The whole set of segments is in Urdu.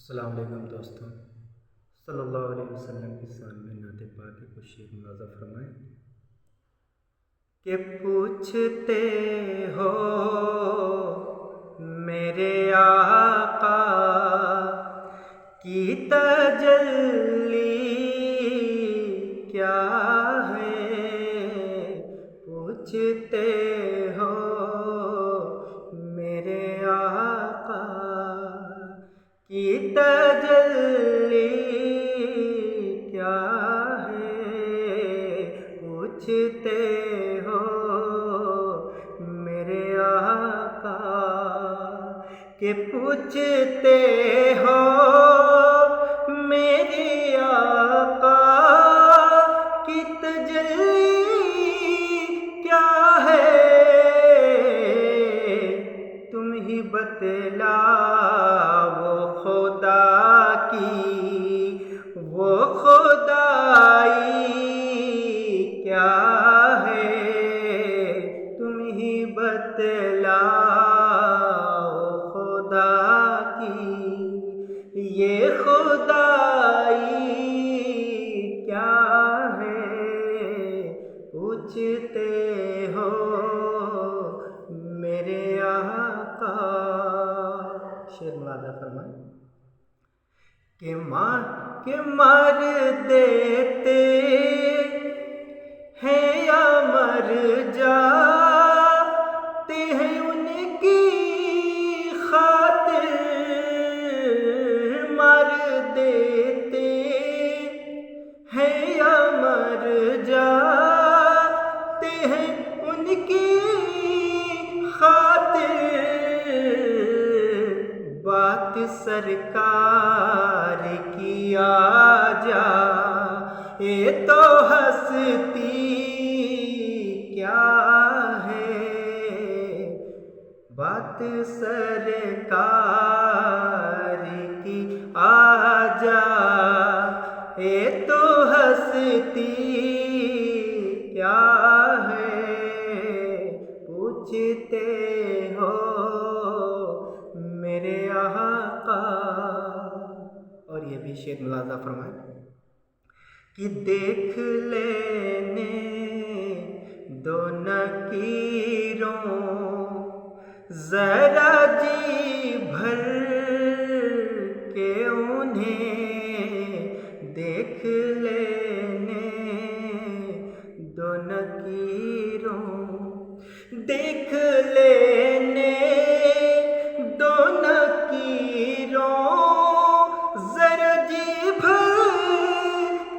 السلام علیکم دوستوں، صلی اللہ علیہ وسلم کی شان میں نعت پاک کو شعر ملاحظہ فرمائیں کہ پوچھتے ہو میرے آقا کی تجلی کیا ہے، پوچھتے ہو میرے آقا کی تجلی کیا ہے، پوچھتے ہو میرے آقا کہ پوچھتے ہو میرے آقا کی تجلی کیا ہے، تم ہی بتلاؤ خدا کی وہ خدائی کیا ہے، تم ہی بتلاؤ خدا کی یہ خدائی کیا ہے، پوچھتے ہو میرے آقا۔ شعر ملاحظہ فرمائیں کہ مر دیتے ہیں یا مر جاتے ہیں ان کی خاطر، مر دیتے ہیں یا مر جاتے ہیں ان کی خاطر، بات سرکار کی آ جائے تو ہستی کیا ہے، بات سرکار کی آ جائے تو ہستی کیا ہے، پوچھتے ہو میرے آقا۔ اور یہ بھی شعر ملاحظہ فرمائیں کہ دیکھ لینے دو نکیروں ذرا جی بھر کے انہیں، دیکھ لینے دو نکیروں، دیکھ لینے دو نکیروں ذرا جی بھر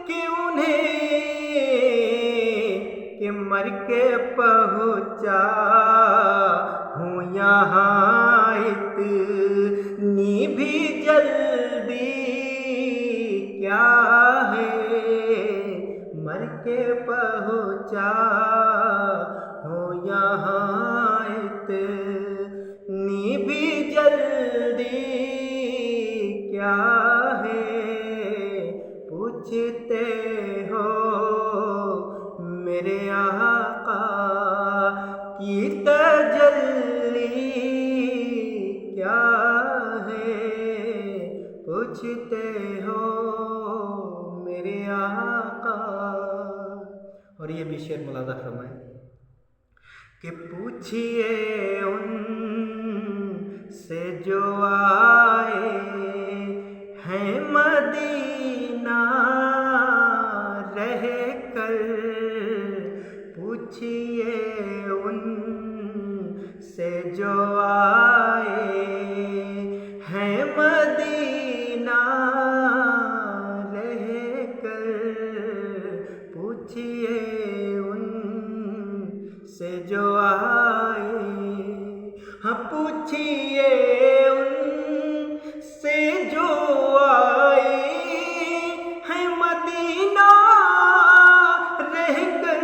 کے انہیں، کہ مر کے پہنچا ہوں یہاں اتنی بھی جلدی کیا ہے، مر کے پہنچا ہوں یہاں اتنی بھی جلدی کیا ہے، پوچھتے ہو میرے آقا کی تجلی کیا ہے، پوچھتے ہو میرے آقا۔ اور یہ بھی شعر ملاحظہ فرمائیں کہ پوچھئے ان سے جو آئے ہیں مدینہ رہ کر، پوچھئے ان سے جو آئے ہیں مدینہ رہ کر، پوچھئے ان سے جو آئے، ہاں پوچھئے ان سے جو آئے ہیں مدینہ رہ کر،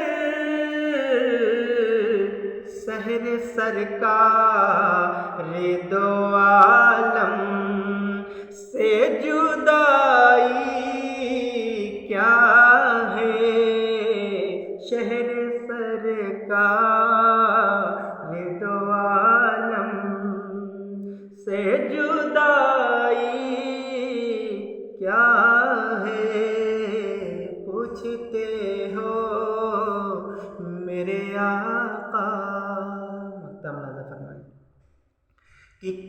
سحر سرکار دو عالم سے جدائی کیا ہے، شہر سرکار دو عالم سے جدائی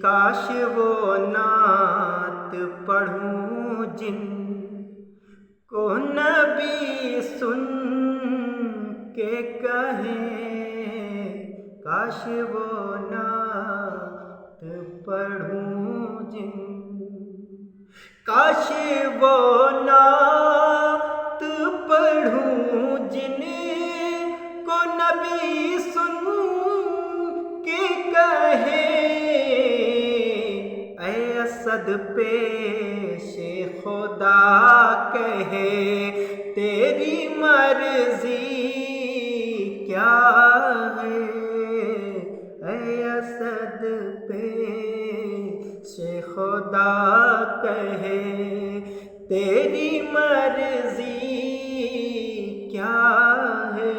کاش وہ نعت پڑھوں جن کو نبی سن کے کہیں، کاش وہ نعت پڑھوں جن، کاش وہ نعت پڑھوں جن کو نبی سن کے کہے، اے اسد پیش خدا کہے تیری مرضی کیا ہے، اے اسد پیش خدا کہے تیری مرضی کیا ہے،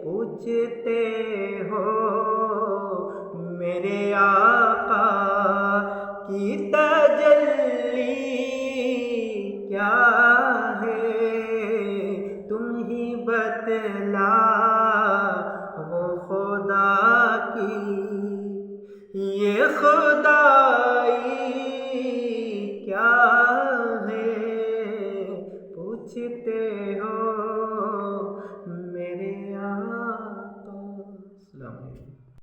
پوچھتے ہو میرے آقا کی تجلی کیا ہے، تم ہی بتلا